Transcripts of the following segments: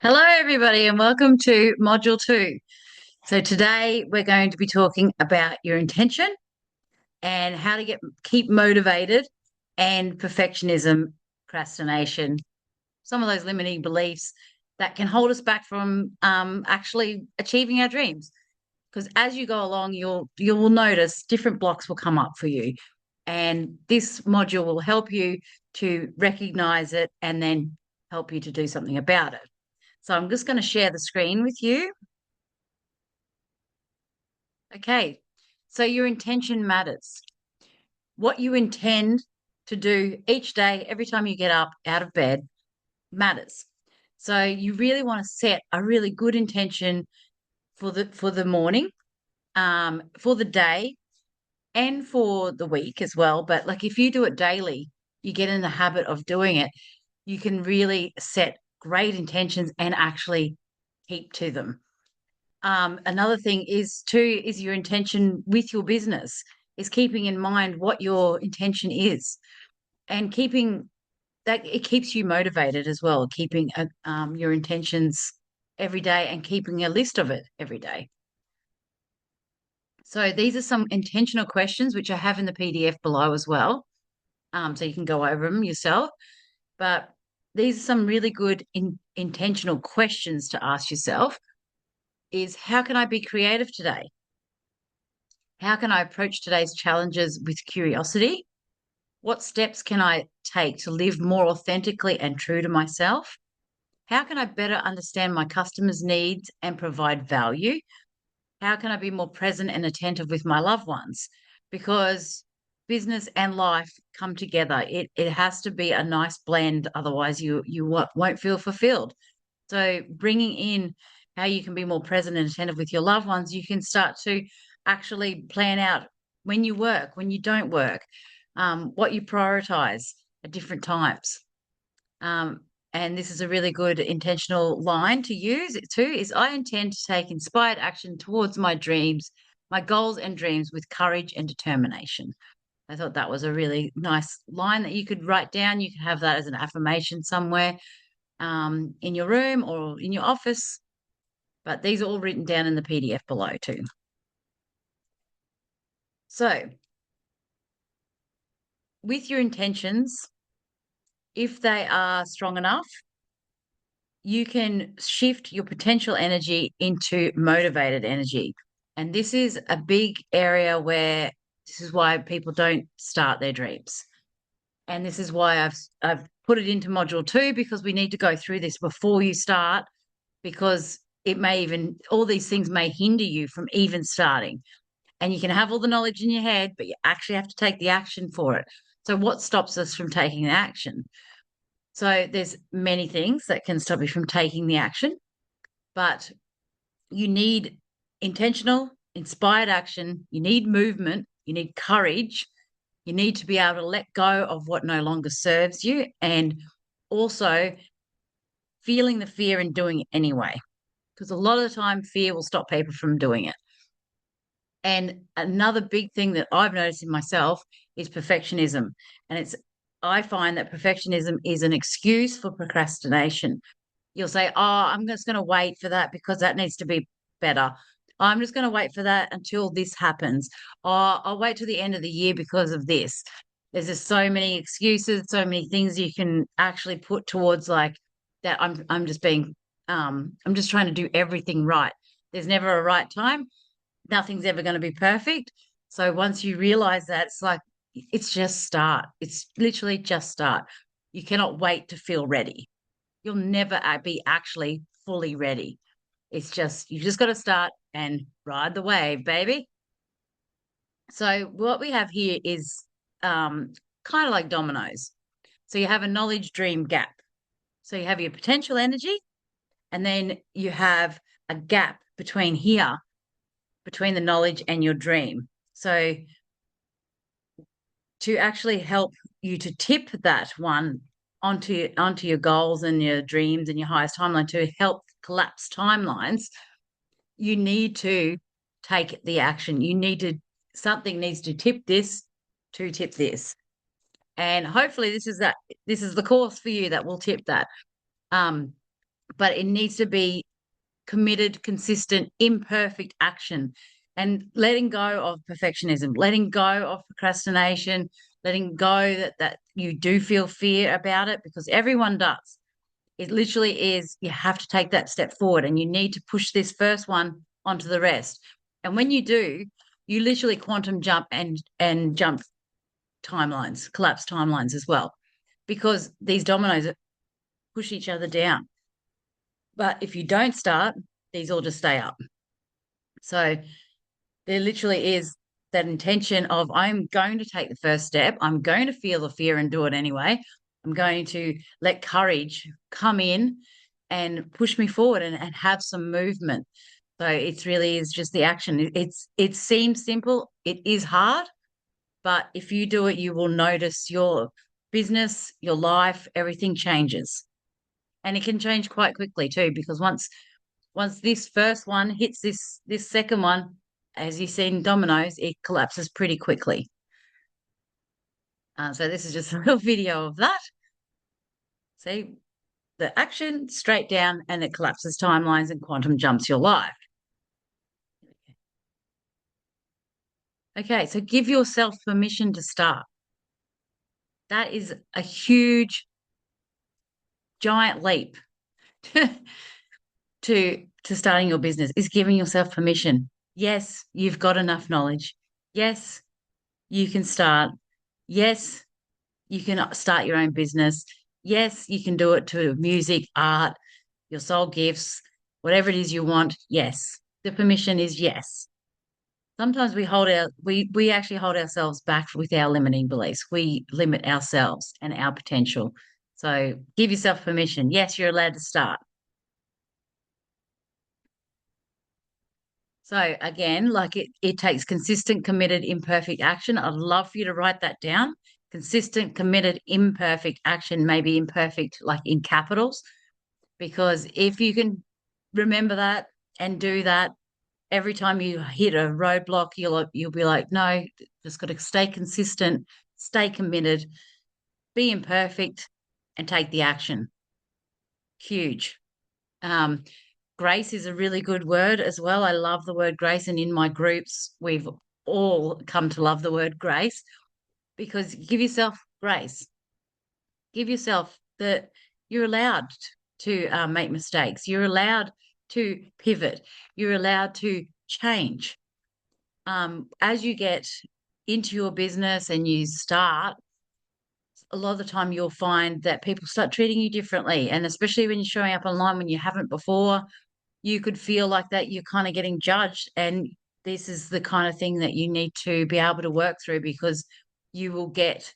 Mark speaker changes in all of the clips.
Speaker 1: Hello, everybody, and welcome to Module 2. So today we're going to be talking about your intention and how to keep motivated and perfectionism, procrastination, some of those limiting beliefs that can hold us back from actually achieving our dreams. Because as you go along, you'll notice different blocks will come up for you, and this module will help you to recognize it and then help you to do something about it. So I'm just going to share the screen with you. Okay. So your intention matters. What you intend to do each day, every time you get up out of bed, matters. So you really want to set a really good intention for the morning, for the day, and for the week as well. But like if you do it daily, you get in the habit of doing it, you can really set great intentions and actually keep to them. Another thing is your intention with your business, is keeping in mind what your intention is, and keeping that it keeps you motivated as well, keeping your intentions every day and keeping a list of it every day. So these are some intentional questions which I have in the PDF below as well, so you can go over them yourself. But these are some really good intentional questions to ask yourself: is how can I be creative today? How can I approach today's challenges with curiosity? What steps can I take to live more authentically and true to myself? How can I better understand my customers' needs and provide value? How can I be more present and attentive with my loved ones? Because business and life come together. It has to be a nice blend, otherwise won't feel fulfilled. So bringing in how you can be more present and attentive with your loved ones, you can start to actually plan out when you work, when you don't work, what you prioritize at different times. Um, and this is a really good intentional line to use it too, is I intend to take inspired action towards my dreams, my goals and dreams with courage and determination. I thought that was a really nice line that you could write down. You could have that as an affirmation somewhere, in your room or in your office. But these are all written down in the PDF below too. So, with your intentions, if they are strong enough, you can shift your potential energy into motivated energy. And this is a big area where this is why people don't start their dreams. And this is why I've put it into module 2, because we need to go through this before you start, because all these things may hinder you from even starting. And you can have all the knowledge in your head, but you actually have to take the action for it. So what stops us from taking the action? So there's many things that can stop you from taking the action, but you need intentional, inspired action. You need movement. You need courage. You need to be able to let go of what no longer serves you, and also feeling the fear and doing it anyway. Because a lot of the time, fear will stop people from doing it. And another big thing that I've noticed in myself is perfectionism. And I find that perfectionism is an excuse for procrastination. You'll say, oh, I'm just going to wait for that because that needs to be better. I'm just going to wait for that until this happens. Oh, I'll wait till the end of the year because of this. There's just so many excuses, so many things you can actually put towards like that. I'm just trying to do everything right. There's never a right time. Nothing's ever going to be perfect. So once you realize that, it's like it's just start. It's literally just start. You cannot wait to feel ready. You'll never be actually fully ready. It's just, you just got to start and ride the wave, baby. So what we have here is kind of like dominoes. So you have a knowledge dream gap. So you have your potential energy, and then you have a gap between here, between the knowledge and your dream. So to actually help you to tip that one onto your goals and your dreams and your highest timeline, to help collapse timelines, you need to take the action. Something needs to tip this to tip this. And hopefully this is the course for you that will tip that. Um, but it needs to be committed, consistent, imperfect action, and letting go of perfectionism, letting go of procrastination, letting go that you do feel fear about it, because everyone does. It literally is, you have to take that step forward and you need to push this first one onto the rest. And when you do, you literally quantum jump and jump timelines, collapse timelines as well, because these dominoes push each other down. But if you don't start, these all just stay up. So there literally is that intention of, I'm going to take the first step. I'm going to feel the fear and do it anyway. I'm going to let courage come in and push me forward and have some movement. So it's really is just the action. It seems simple. It is hard, but if you do it, you will notice your business, your life, everything changes. And it can change quite quickly too, because once this first one hits this second one, as you've seen dominoes, it collapses pretty quickly. So this is just a little video of that. See the action straight down, and it collapses timelines and quantum jumps your life. Okay, so give yourself permission to start. That is a huge, giant leap to starting your business, is giving yourself permission. Yes, you've got enough knowledge. Yes, you can start. Yes, you can start your own business. Yes, you can do it to music, art, your soul gifts, whatever it is you want. Yes, the permission is yes. Sometimes we actually hold ourselves back with our limiting beliefs. We limit ourselves and our potential. So give yourself permission. Yes, you're allowed to start. So again, like it takes consistent, committed, imperfect action. I'd love for you to write that down. Consistent, committed, imperfect action, maybe imperfect, like in capitals, because if you can remember that and do that every time you hit a roadblock, you'll be like, no, just got to stay consistent, stay committed, be imperfect, and take the action. Huge. Um, Grace is a really good word as well. I love the word grace, and in my groups, we've all come to love the word grace, because give yourself grace. Give yourself that you're allowed to make mistakes. You're allowed to pivot. You're allowed to change. As you get into your business and you start, a lot of the time you'll find that people start treating you differently. And especially when you're showing up online when you haven't before, you could feel like that you're kind of getting judged. And this is the kind of thing that you need to be able to work through, because you will get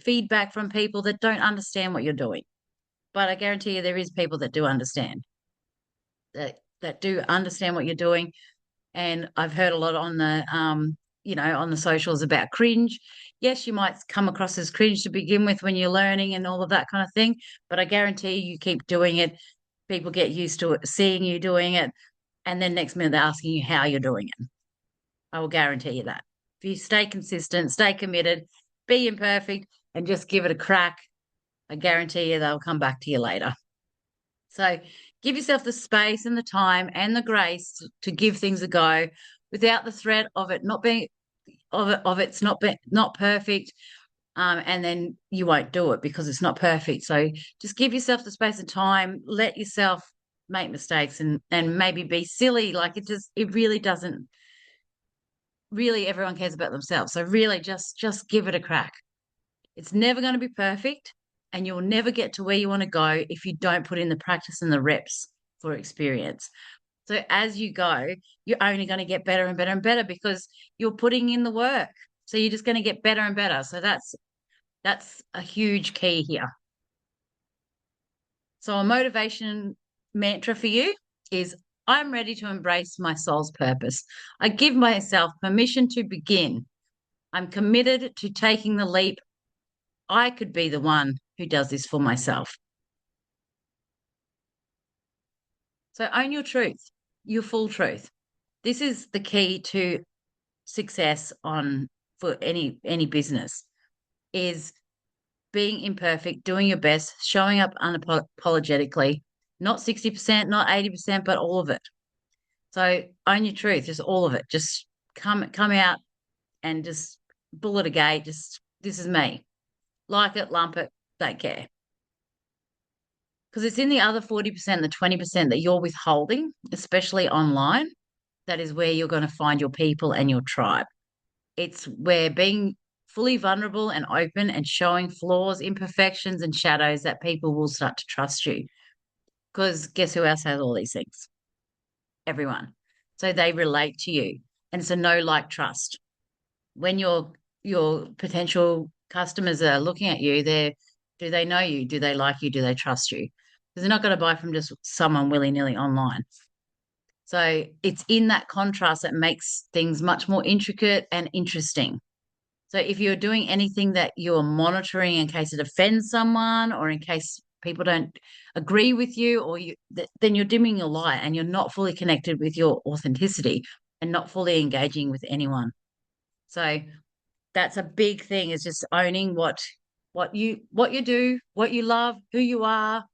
Speaker 1: feedback from people that don't understand what you're doing. But I guarantee you there is people that do understand, that do understand what you're doing. And I've heard a lot on on the socials about cringe. Yes, you might come across as cringe to begin with when you're learning and all of that kind of thing, but I guarantee you keep doing it, people get used to it, seeing you doing it, and then next minute they're asking you how you're doing it. I will guarantee you that. If you stay consistent, stay committed, be imperfect, and just give it a crack, I guarantee you they'll come back to you later. So give yourself the space and the time and the grace to give things a go without the threat of it not being of it's not perfect. And then you won't do it because it's not perfect. So just give yourself the space and time, let yourself make mistakes and maybe be silly. Like it really doesn't, really everyone cares about themselves. So really just give it a crack. It's never going to be perfect, and you'll never get to where you want to go if you don't put in the practice and the reps for experience. So as you go, you're only going to get better and better and better because you're putting in the work. So you're just going to get better and better. So that's a huge key here. So a motivation mantra for you is, I'm ready to embrace my soul's purpose. I give myself permission to begin. I'm committed to taking the leap. I could be the one who does this for myself. So own your truth, your full truth. This is the key to success on for any business, is being imperfect, doing your best, showing up unapologetically, not 60%, not 80%, but all of it. So own your truth, just all of it. Just come out and just bullet a gate. Just this is me. Like it, lump it, don't care. Because it's in the other 40%, the 20% that you're withholding, especially online. That is where you're going to find your people and your tribe. It's where being fully vulnerable and open and showing flaws, imperfections, and shadows that people will start to trust you. Because guess who else has all these things? Everyone. So they relate to you. And it's a no like trust. When your potential customers are looking at you, do they know you? Do they like you? Do they trust you? Because they're not going to buy from just someone willy-nilly online. So it's in that contrast that makes things much more intricate and interesting. So if you're doing anything that you're monitoring in case it offends someone or in case people don't agree with you, then you're dimming your light and you're not fully connected with your authenticity and not fully engaging with anyone. So that's a big thing, is just owning what you do, what you love, who you are,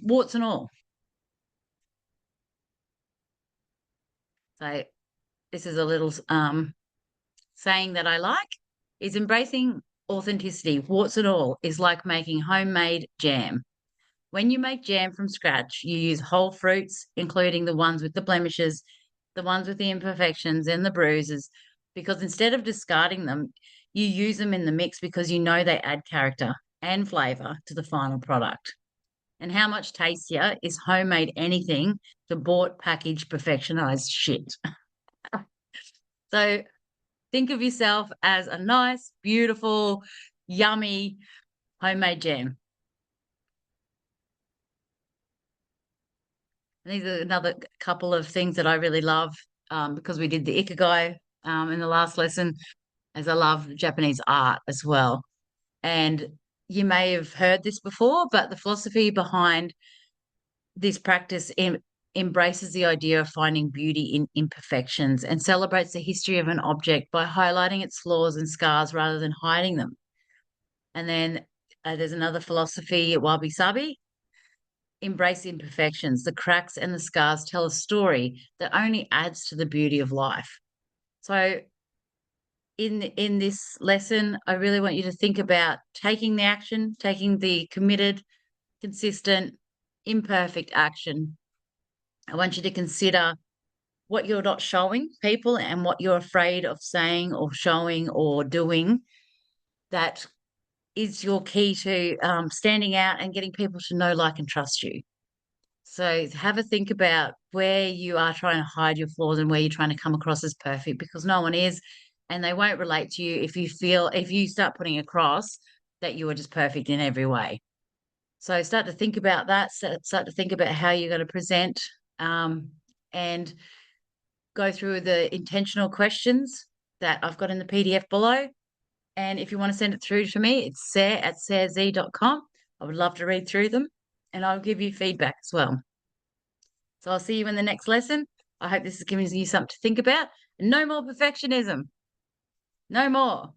Speaker 1: warts and all. So this is a little saying that I like, is embracing authenticity, warts and all, is like making homemade jam. When you make jam from scratch, you use whole fruits, including the ones with the blemishes, the ones with the imperfections and the bruises, because instead of discarding them, you use them in the mix because you know they add character and flavor to the final product. And how much tastier is homemade anything to bought, packaged, perfectionized shit? So think of yourself as a nice, beautiful, yummy homemade jam. And these are another couple of things that I really love, because we did the ikigai in the last lesson, as I love Japanese art as well. And you may have heard this before, but the philosophy behind this practice embraces the idea of finding beauty in imperfections and celebrates the history of an object by highlighting its flaws and scars rather than hiding them. And then there's another philosophy, wabi sabi, embrace imperfections. The cracks and the scars tell a story that only adds to the beauty of life. So in this lesson, I really want you to think about taking the action, taking the committed, consistent, imperfect action. I want you to consider what you're not showing people and what you're afraid of saying or showing or doing that is your key to standing out and getting people to know, like, and trust you. So have a think about where you are trying to hide your flaws and where you're trying to come across as perfect, because no one is, and they won't relate to you if you start putting across that you are just perfect in every way. So start to think about that. Start to think about how you're going to present, and go through the intentional questions that I've got in the PDF below. And if you want to send it through to me, it's sarah@sarahz.com. I would love to read through them and I'll give you feedback as well. So I'll see you in the next lesson. I hope this has given you something to think about. And no more perfectionism. No more.